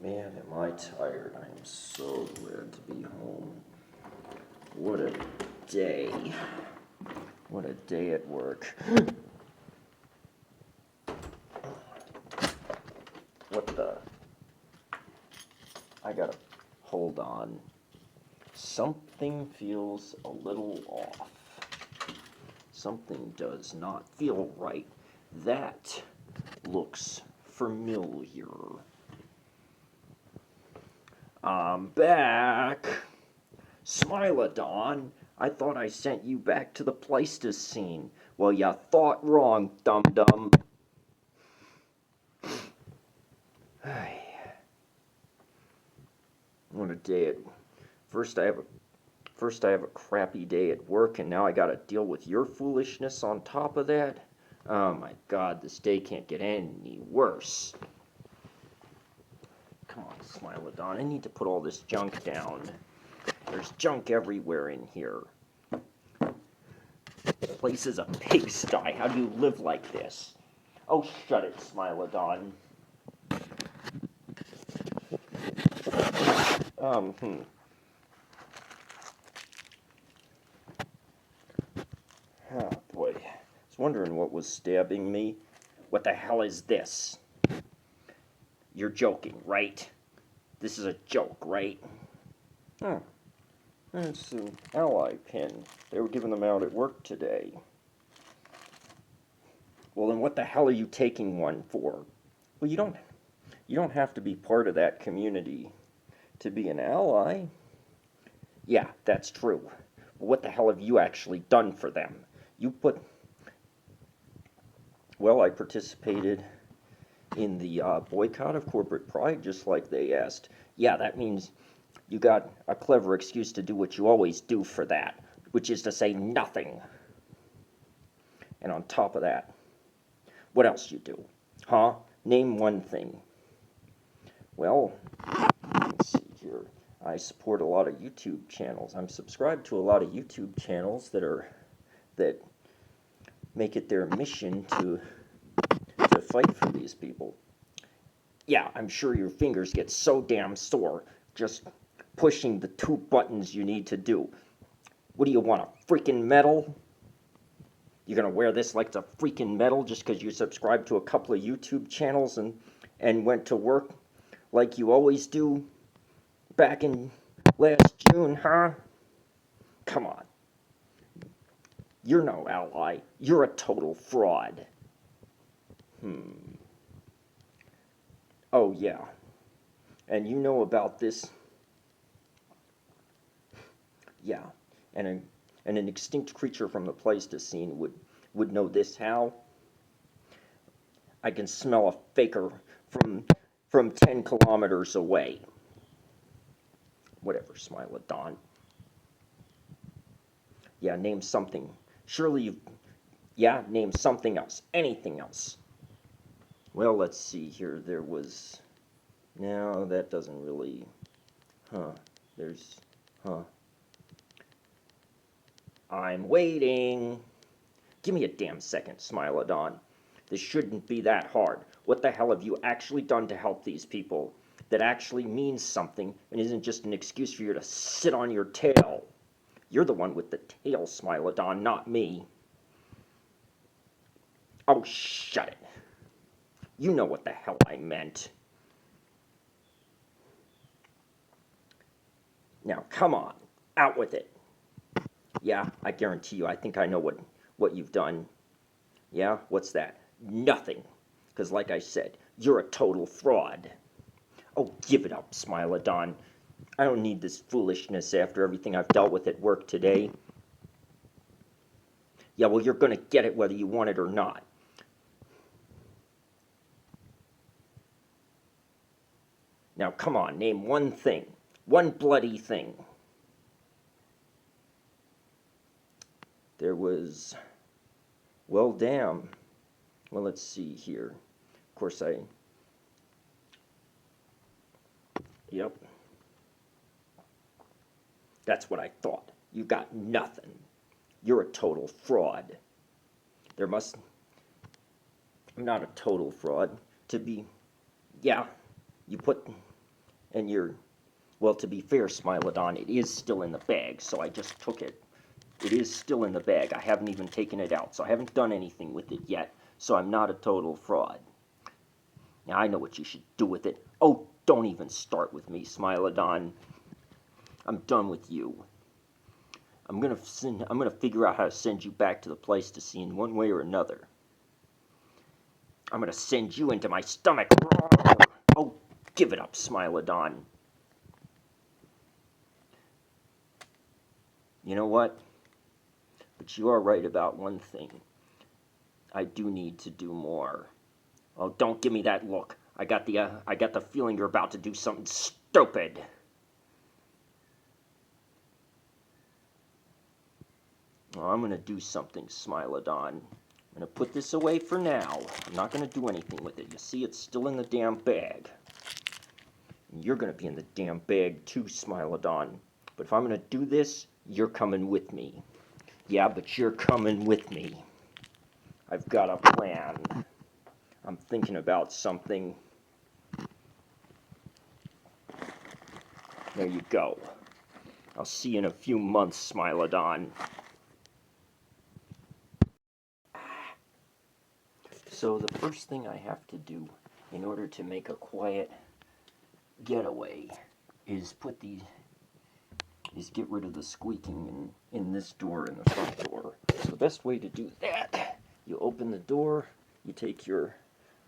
Man, am I tired. I am so glad to be home. What a day. What a day at work. What the? I gotta hold on. Something feels a little off. Something does not feel right. That looks familiar. I'm back. Smilodon, I thought I sent you back to the Pleistocene. Well, you thought wrong, dum-dum. What a day at first I have a crappy day at work, and now I gotta deal with your foolishness on top of that. Oh my God, this day can't get any worse. Come on, Smilodon, I need to put all this junk down. There's junk everywhere in here. This place is a pigsty. How do you live like this? Oh, shut it, Smilodon. Oh, boy. I was wondering what was stabbing me. What the hell is this? You're joking, right? This is a joke, right? Oh. It's an ally pin. They were giving them out at work today. Well, then what the hell are you taking one for? Well, you don't have to be part of that community to be an ally. Yeah, that's true. But what the hell have you actually done for them? Well, I participated in the boycott of corporate pride, just like they asked. Yeah, that means you got a clever excuse to do what you always do for that, which is to say nothing. And on top of that, what else you do? Huh? Name one thing. Well, let's see here. I support a lot of YouTube channels. I'm subscribed to a lot of YouTube channels that make it their mission to fight for these people. Yeah, I'm sure your fingers get so damn sore just pushing the 2 buttons you need to do. What do you want, a freaking medal? You're gonna wear this like it's a freaking medal just because you subscribed to a couple of YouTube channels and went to work like you always do back in last June, huh? Come on. You're no ally. You're a total fraud. Oh, yeah. And you know about this. Yeah. And an extinct creature from the Pleistocene would know this how? I can smell a faker from 10 kilometers away. Whatever, Smilodon. Yeah, name something. Surely you've... Yeah, name something else. Anything else. Well, let's see here. There was... No, that doesn't really... There's... I'm waiting. Give me a damn second, Smilodon. This shouldn't be that hard. What the hell have you actually done to help these people that actually means something and isn't just an excuse for you to sit on your tail? You're the one with the tail, Smilodon, not me. Oh, shut it. You know what the hell I meant. Now, come on. Out with it. Yeah, I guarantee you, I think I know what you've done. Yeah, what's that? Nothing. Because like I said, you're a total fraud. Oh, give it up, Smilodon. I don't need this foolishness after everything I've dealt with at work today. Yeah, well, you're going to get it whether you want it or not. Now, come on, name one thing. One bloody thing. There was... Well, damn. Well, let's see here. Of course, Yep. That's what I thought. You got nothing. You're a total fraud. I'm not a total fraud. To be... Yeah, you put And well, to be fair, Smilodon, it is still in the bag, so I just took it. It is still in the bag. I haven't even taken it out, so I haven't done anything with it yet, so I'm not a total fraud. Now, I know what you should do with it. Oh, don't even start with me, Smilodon. I'm done with you. I'm gonna figure out how to send you back to the Pleistocene one way or another. I'm gonna send you into my stomach. Oh, give it up, Smilodon. You know what? But you are right about one thing. I do need to do more. Oh, don't give me that look. I got the feeling you're about to do something stupid. Well, I'm gonna do something, Smilodon. I'm gonna put this away for now. I'm not gonna do anything with it. You see, it's still in the damn bag. And you're gonna be in the damn bag too, Smilodon. But if I'm gonna do this, you're coming with me. Yeah, but you're coming with me. I've got a plan. I'm thinking about something. There you go. I'll see you in a few months, Smilodon. So the first thing I have to do in order to make a quiet getaway is get rid of the squeaking in this door, in the front door. So the best way to do that, you open the door, you take your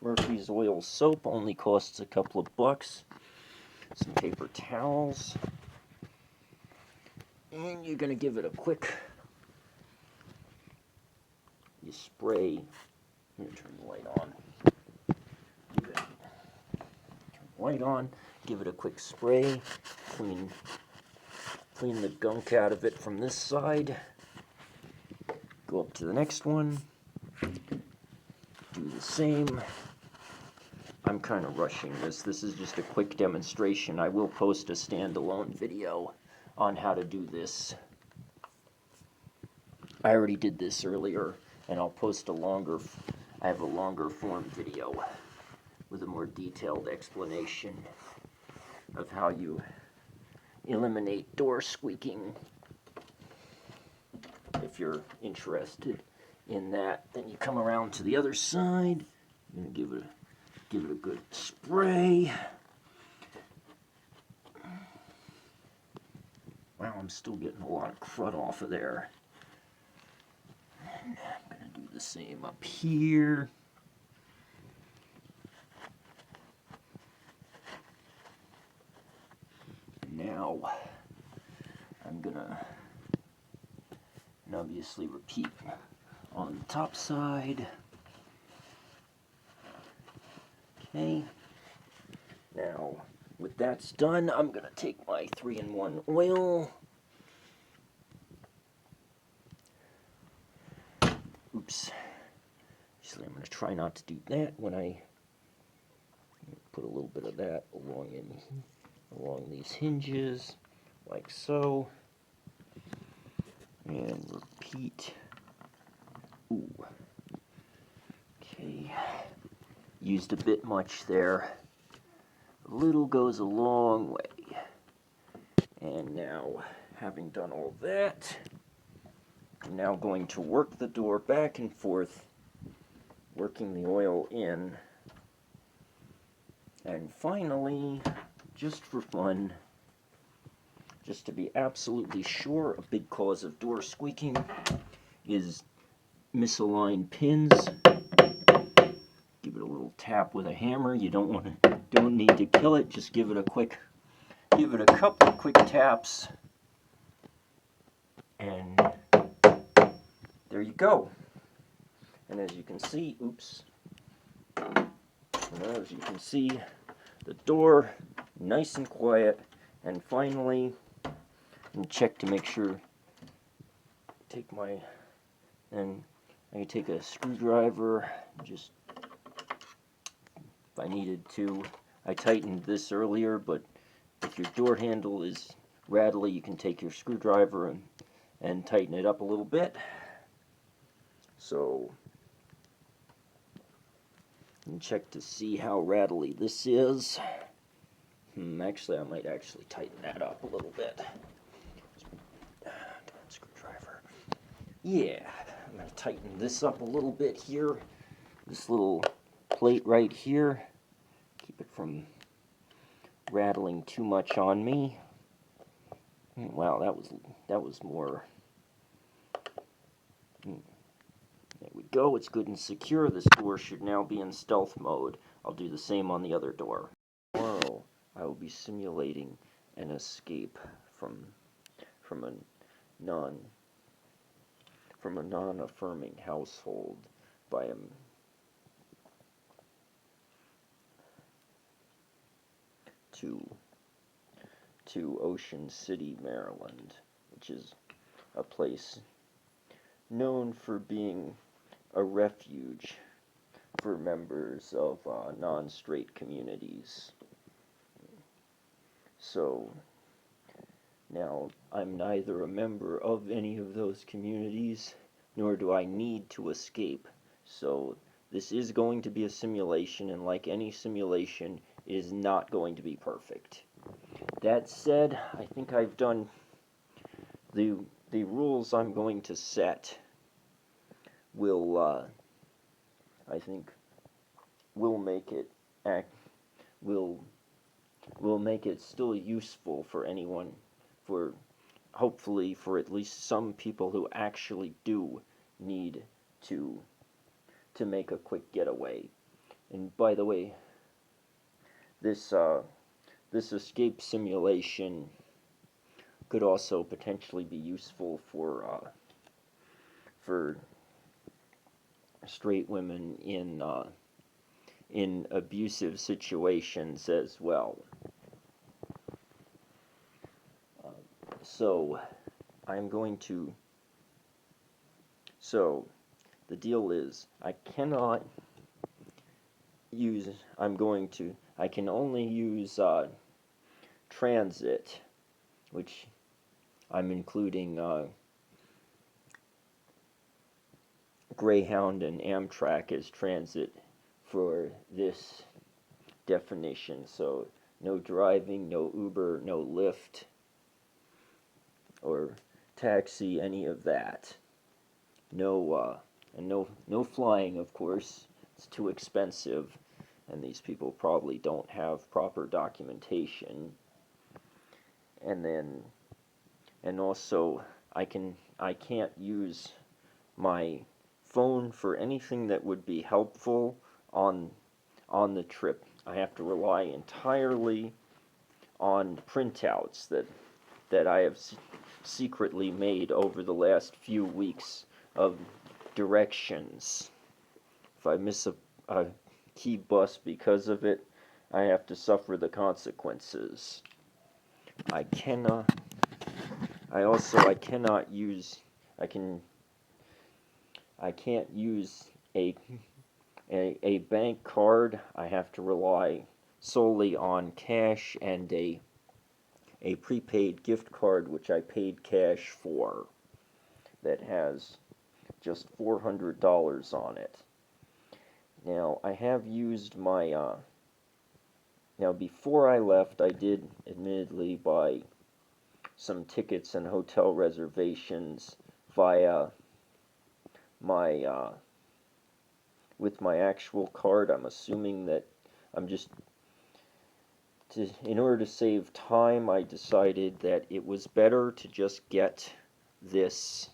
Murphy's Oil soap, only costs a couple of bucks, some paper towels, and you're gonna give it a quick, you spray, I'm gonna turn the light on, turn the light on, give it a quick spray, clean the gunk out of it from this side, go up to the next one, do the same. I'm kind of rushing this. This is just a quick demonstration. I will post a standalone video on how to do this. I already did this earlier, and I'll post I have a longer form video with a more detailed explanation of how you eliminate door squeaking. If you're interested in that, then you come around to the other side. You're gonna give it a good spray. Wow, I'm still getting a lot of crud off of there. And I'm gonna do the same up here. Now, I'm gonna obviously repeat on the top side. Okay. Now, with that's done, I'm gonna take my 3-in-1 oil. Oops. Actually, I'm gonna try not to do that when I put a little bit of that along these hinges, like so. And repeat. Ooh. Okay. Used a bit much there. A little goes a long way. And now, having done all that, I'm now going to work the door back and forth, working the oil in. And finally, just for fun, just to be absolutely sure, a big cause of door squeaking is misaligned pins. Give it a little tap with a hammer. You don't need to kill it. Just give it a couple of quick taps, and there you go. And as you can see, as you can see, the door nice and quiet. And finally, and check to make sure. I can take a screwdriver, just if I needed to. I tightened this earlier, but if your door handle is rattly, you can take your screwdriver and tighten it up a little bit. So, and check to see how rattly this is. Actually, I might actually tighten that up a little bit. Screwdriver. Yeah, I'm going to tighten this up a little bit here. This little plate right here. Keep it from rattling too much on me. Wow, that was more. There we go. It's good and secure. This door should now be in stealth mode. I'll do the same on the other door. Tomorrow, I will be simulating an escape from a non non-affirming household by a to Ocean City, Maryland, which is a place known for being a refuge for members of non-straight communities. So now I'm neither a member of any of those communities, nor do I need to escape. So this is going to be a simulation, and like any simulation, it is not going to be perfect. That said, I think I've done the rules I'm going to set will I think will make it will make it still useful for anyone, for hopefully for at least some people who actually do need to make a quick getaway. And by the way, this escape simulation could also potentially be useful for straight women in abusive situations as well. So I'm going to. So the deal is, I cannot use. I can only use transit, which I'm including Greyhound and Amtrak as transit for this definition. So no driving, no Uber, no Lyft, or taxi, any of that. No, and no flying, of course. It's too expensive, and these people probably don't have proper documentation. And also, I can't use my phone for anything that would be helpful on the trip. I have to rely entirely on printouts that I have secretly made over the last few weeks of directions. If I miss a key bus because of it, I have to suffer the consequences. I can't use a bank card. I have to rely solely on cash and a prepaid gift card, which I paid cash for, that has just $400 on it. Now, I have used my, now before I left, I did admittedly buy some tickets and hotel reservations via my, with my actual card. I'm assuming that in order to save time, I decided that it was better to just get this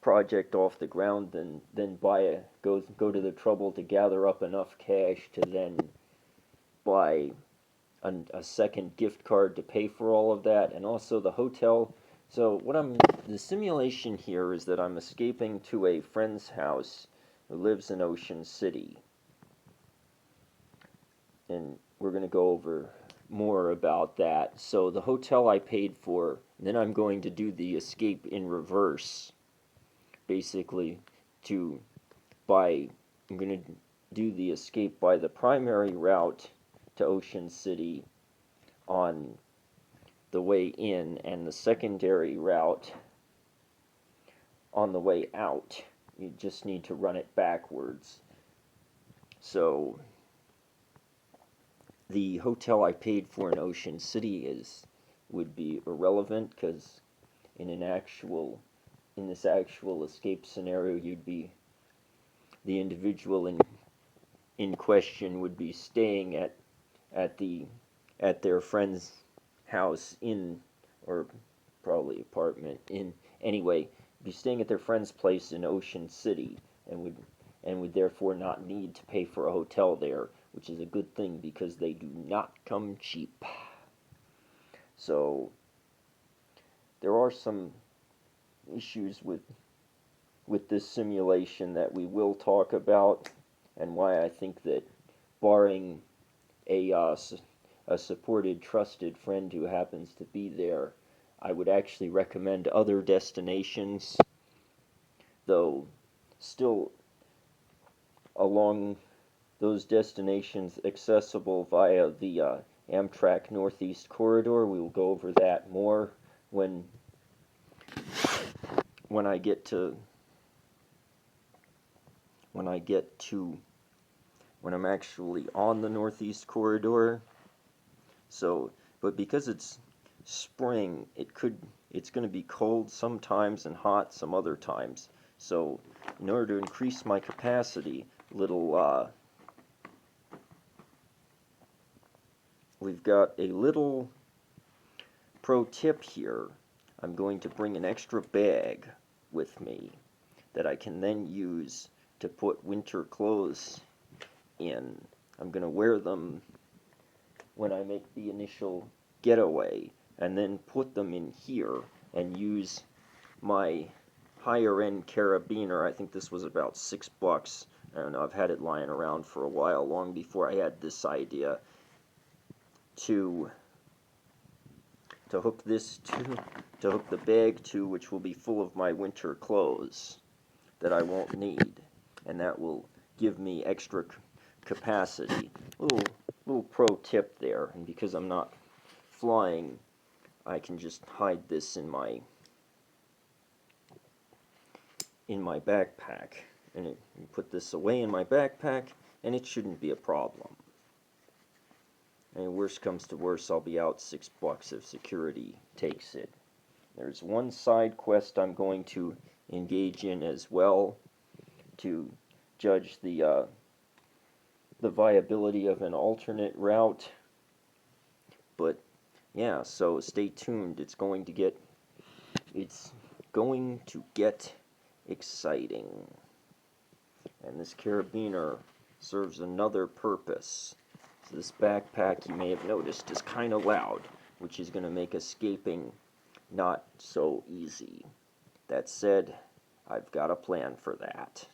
project off the ground than go to the trouble to gather up enough cash to then buy a second gift card to pay for all of that, and also the hotel. So the simulation here is that I'm escaping to a friend's house who lives in Ocean City, and we're going to go over more about that. So the hotel I paid for, and then I'm going to do the escape in reverse. Basically, I'm going to do the escape by the primary route to Ocean City on the way in, and the secondary route on the way out. You just need to run it backwards. So the hotel I paid for in Ocean City would be irrelevant, because in this actual escape scenario, the individual in question would be staying at the at their friend's house or probably apartment anyway, be staying at their friend's place in Ocean City, and would therefore not need to pay for a hotel there, which is a good thing because they do not come cheap. So there are some issues with this simulation that we will talk about, and why I think that, barring a supported, trusted friend who happens to be there, I would actually recommend other destinations, though still along those destinations accessible via the Amtrak Northeast Corridor. We will go over that more when I get to when I'm actually on the Northeast Corridor. So, but because it's spring, it's going to be cold sometimes and hot some other times. So, in order to increase my capacity, we've got a little pro tip here. I'm going to bring an extra bag with me that I can then use to put winter clothes in. I'm going to wear them when I make the initial getaway, and then put them in here and use my higher end carabiner. I think this was about $6. I don't know, I've had it lying around for a while, long before I had this idea, to hook the bag to, which will be full of my winter clothes that I won't need, and that will give me extra capacity. Little pro tip there, and because I'm not flying, I can just hide this in my backpack, and put this away in my backpack, and it shouldn't be a problem. And worst comes to worst, I'll be out $6 if security takes it. There's one side quest I'm going to engage in as well, to judge the viability of an alternate route. But yeah, so stay tuned. It's going to get exciting. And this carabiner serves another purpose. So this backpack, you may have noticed, is kind of loud, which is going to make escaping not so easy. That said, I've got a plan for that.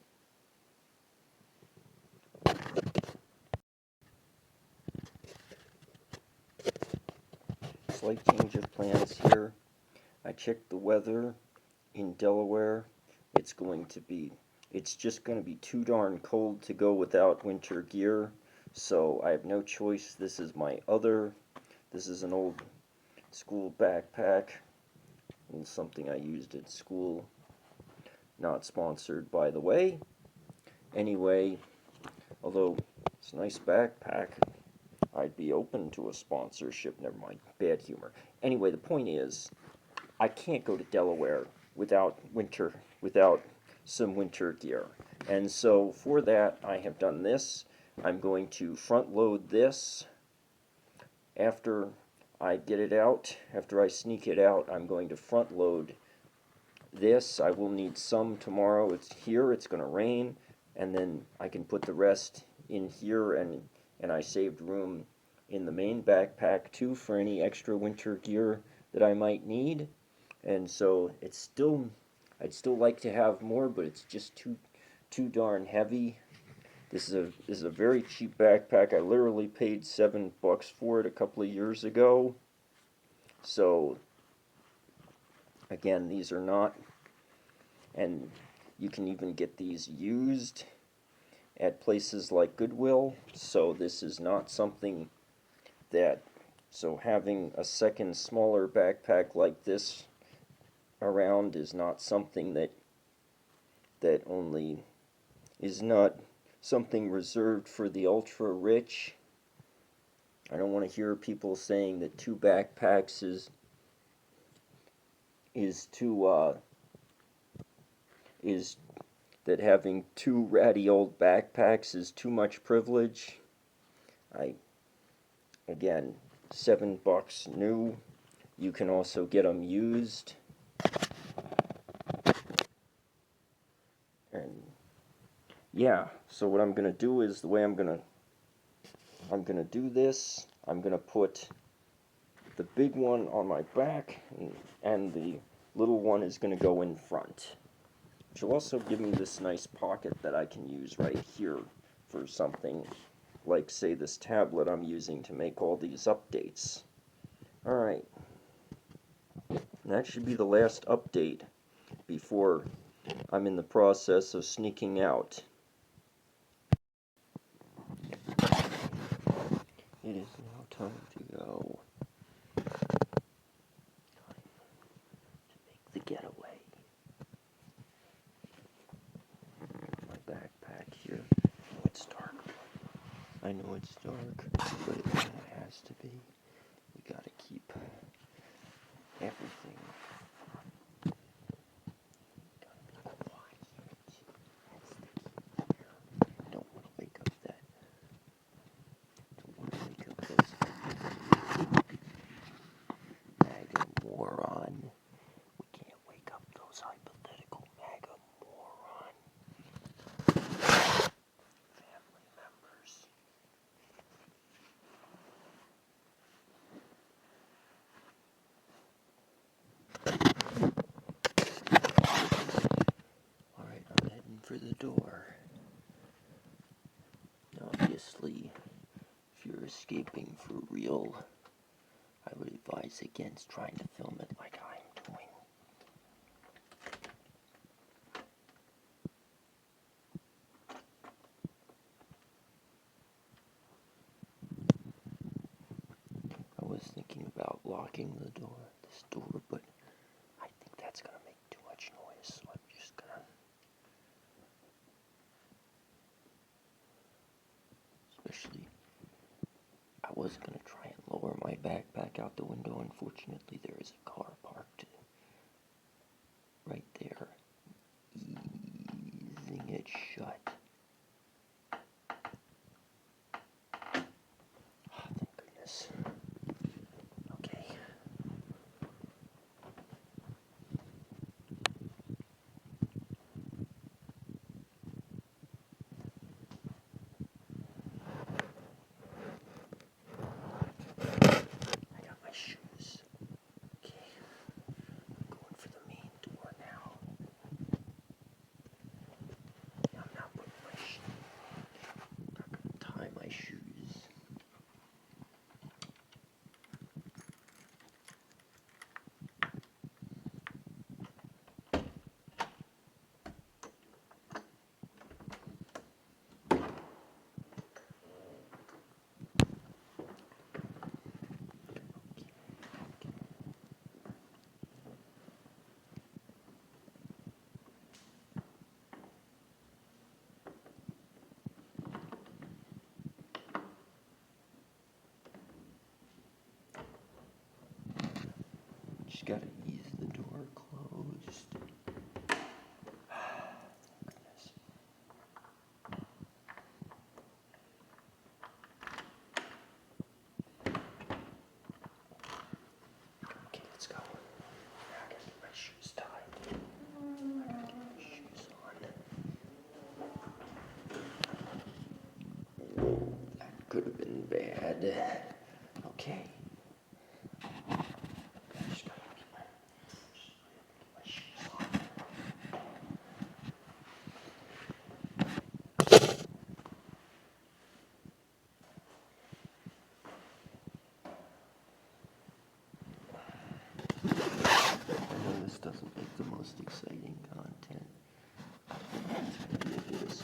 Slight change of plans here. I checked the weather in Delaware. It's just going to be too darn cold to go without winter gear, so I have no choice. This is an old school backpack, and something I used at school. Not sponsored, by the way. Anyway, although it's a nice backpack, I'd be open to a sponsorship. Never mind, bad humor. Anyway, the point is, I can't go to Delaware without some winter gear. And so for that, I have done this. I'm going to front load this. After I sneak it out, I'm going to front load this. I will need some tomorrow. It's going to rain, and then I can put the rest in here, and I saved room in the main backpack too for any extra winter gear that I might need. And so I'd still like to have more, but it's just too darn heavy. This is a very cheap backpack. I literally paid $7 for it a couple of years ago. So again, these are not, and you can even get these used at places like Goodwill. So this is not something so having a second smaller backpack like this around is not something that only is not something reserved for the ultra rich. I don't want to hear people saying that 2 backpacks is too is that having 2 ratty old backpacks is too much privilege. Again, $7 new. You can also get them used. And yeah, so what I'm gonna do is the way I'm gonna do this. I'm gonna put the big one on my back, and the little one is gonna go in front. Which will also give me this nice pocket that I can use right here for something like, say, this tablet I'm using to make all these updates. Alright, that should be the last update before I'm in the process of sneaking out. It is now time to go. Time to make the getaway. My backpack here. Oh, it's dark. I know it's dark, but it kind of has to be. We gotta keep everything. Gotta be quiet. That's the key here. Don't want to wake up that. Don't want to wake up those MAGA moron. We can't wake up those hypothetical MAGA moron family members. Alright, I'm heading for the door. Obviously, if you're escaping for real, I would advise against trying to film it like I'm doing. I was thinking about locking this door, but I think that's gonna make too much noise, so I'm just gonna, especially, I was gonna try and lower my backpack out the window. Unfortunately, there is a car parked right there, easing it shut. Oh, thank goodness. Okay. I got my shoes. Okay. I'm going for the main door now. I'm not putting not gonna tie my shoes. Just gotta ease the door closed. Goodness. Okay, let's go. Now I gotta get my shoes tied. I gotta get my shoes on. Whoa, that could have been bad. Okay. Just gotta get my shoes on. I know this doesn't make the most exciting content. Maybe it is.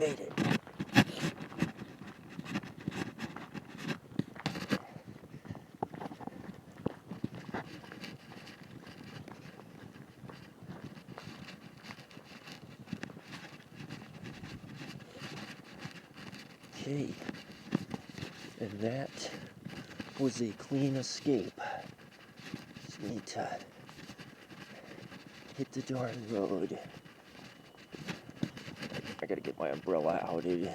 made it. Okay, and that was a clean escape. Just need to hit the darn road. I gotta get my umbrella out. It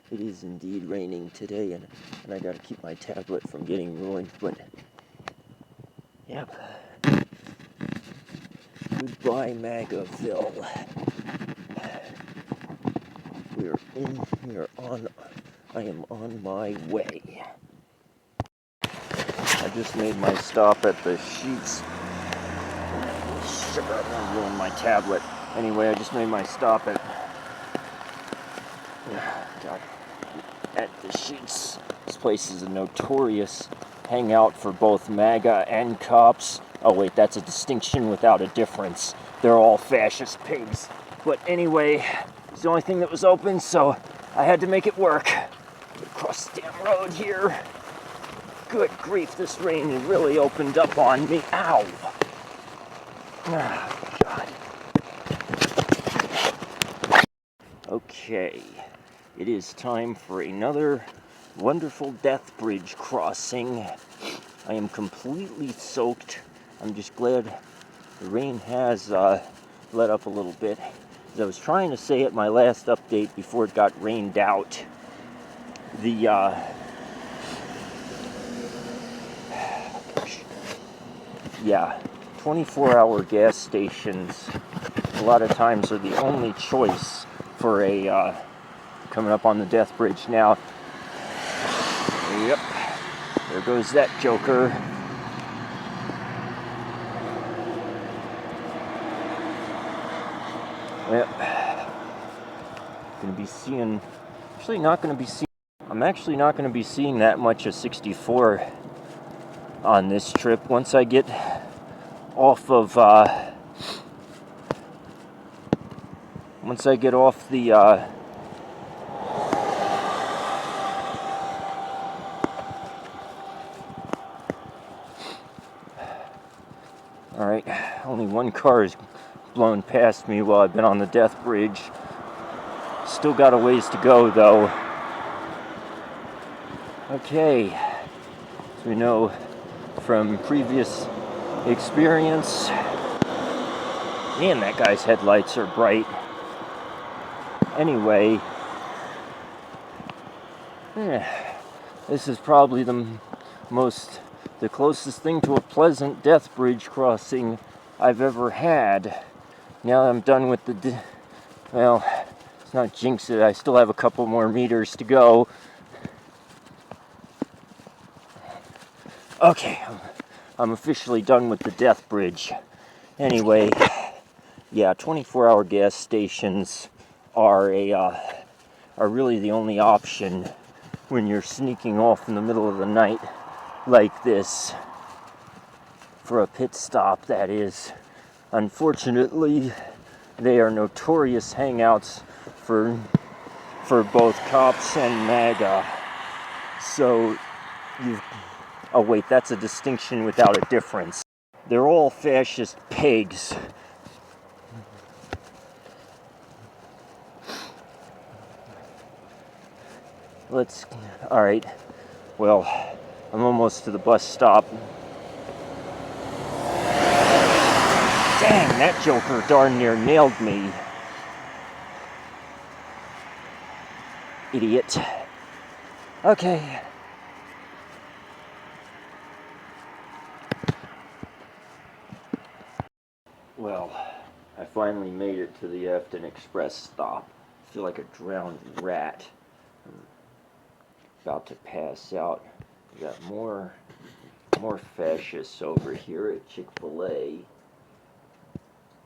is indeed raining today, and I gotta keep my tablet from getting ruined, but yep. Goodbye, MAGAville. I am on my way. I just made my stop at the Sheets. Sugar, I'm gonna ruin my tablet. Anyway, I just made my stop at the Sheets. This place is a notorious hangout for both MAGA and cops. Oh wait, that's a distinction without a difference. They're all fascist pigs. But anyway, it's the only thing that was open, so I had to make it work. Across the damn road here. Good grief, this rain really opened up on me. Ow! Oh, God. Okay, it is time for another wonderful death bridge crossing. I am completely soaked. I'm just glad the rain has let up a little bit. As I was trying to say at my last update before it got rained out, the 24-hour gas stations a lot of times are the only choice for a coming up on the death bridge now. Yep, there goes that joker. Yep, gonna be seeing, I'm actually not gonna be seeing that much of 64 on this trip. Once I get off of the alright, only one car has blown past me while I've been on the death bridge. Still got a ways to go though. Okay, as we know from previous experience, man, that guy's headlights are bright. Anyway, this is probably the closest thing to a pleasant death bridge crossing I've ever had. Now I'm done with well, let's not jinx it, I still have a couple more meters to go. Okay, I'm officially done with the death bridge. Anyway, yeah, 24-hour gas stations are really the only option when you're sneaking off in the middle of the night like this for a pit stop, that is. Unfortunately, they are notorious hangouts for both cops and MAGA. So oh wait, that's a distinction without a difference. They're all fascist pigs. Alright, well, I'm almost to the bus stop. Dang, that joker darn near nailed me. Idiot. Okay. Well, I finally made it to the Afton Express stop. I feel like a drowned rat. I'm about to pass out. We got more fascists over here at Chick-fil-A.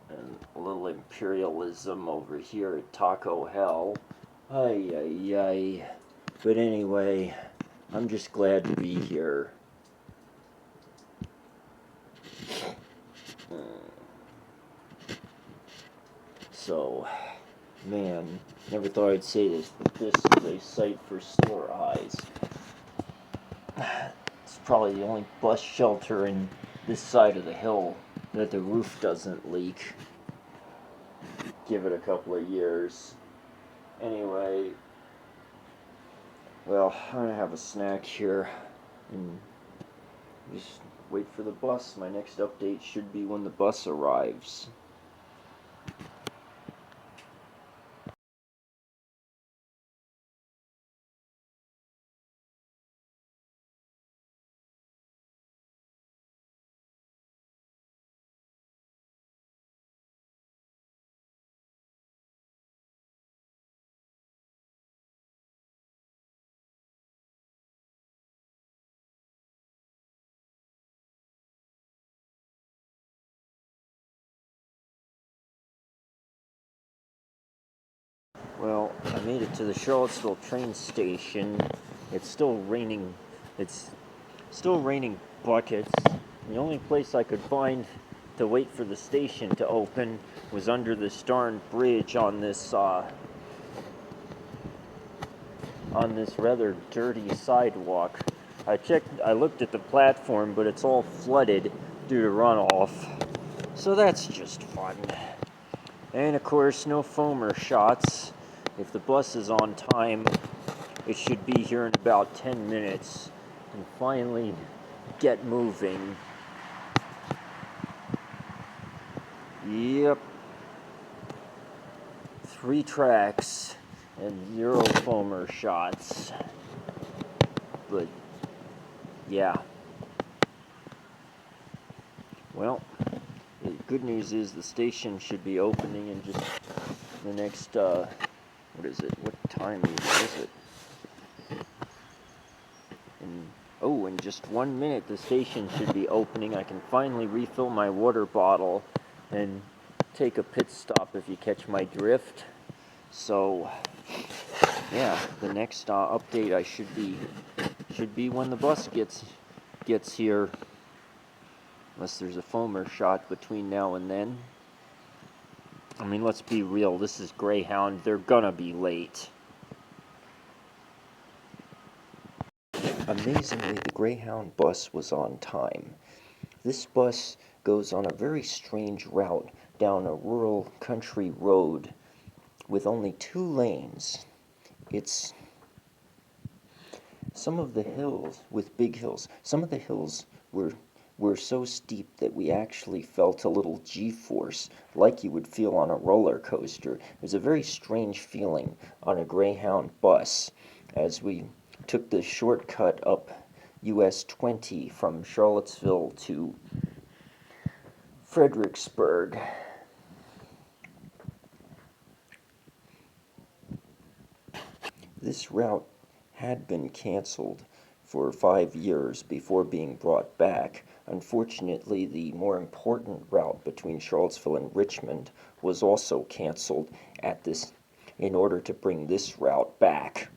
And a little imperialism over here at Taco Hell. Ay, ay, ay. But anyway, I'm just glad to be here. So, Man, never thought I'd say this, but this is a sight for sore eyes. It's probably the only bus shelter in this side of the hill that the roof doesn't leak. Give it a couple of years. Anyway, well, I'm gonna have a snack here and just wait for the bus. My next update should be when the bus arrives. Well, I made it to the Charlottesville train station. It's still raining. It's still raining buckets. The only place I could find to wait for the station to open was under this darn bridge on this rather dirty sidewalk. I looked at the platform, but it's all flooded due to runoff. So that's just fun. And of course, no foamer shots. If the bus is on time, it should be here in about 10 minutes and finally get moving. Yep. 3 tracks and 0 foamer shots. But, yeah. Well, the good news is the station should be opening in just the next, what is it? What time is it? In just 1 minute the station should be opening. I can finally refill my water bottle and take a pit stop, if you catch my drift. So, yeah, the next update I should be when the bus gets here, unless there's a foamer shot between now and then. I mean, let's be real, this is Greyhound, they're gonna be late. Amazingly, the Greyhound bus was on time. This bus goes on a very strange route down a rural country road with only 2 lanes. It's some of the hills with big hills. Some of the hills were so steep that we actually felt a little G-force, like you would feel on a roller coaster. It was a very strange feeling on a Greyhound bus as we took the shortcut up US 20 from Charlottesville to Fredericksburg. This route had been canceled for 5 years before being brought back. Unfortunately, the more important route between Charlottesville and Richmond was also canceled in order to bring this route back.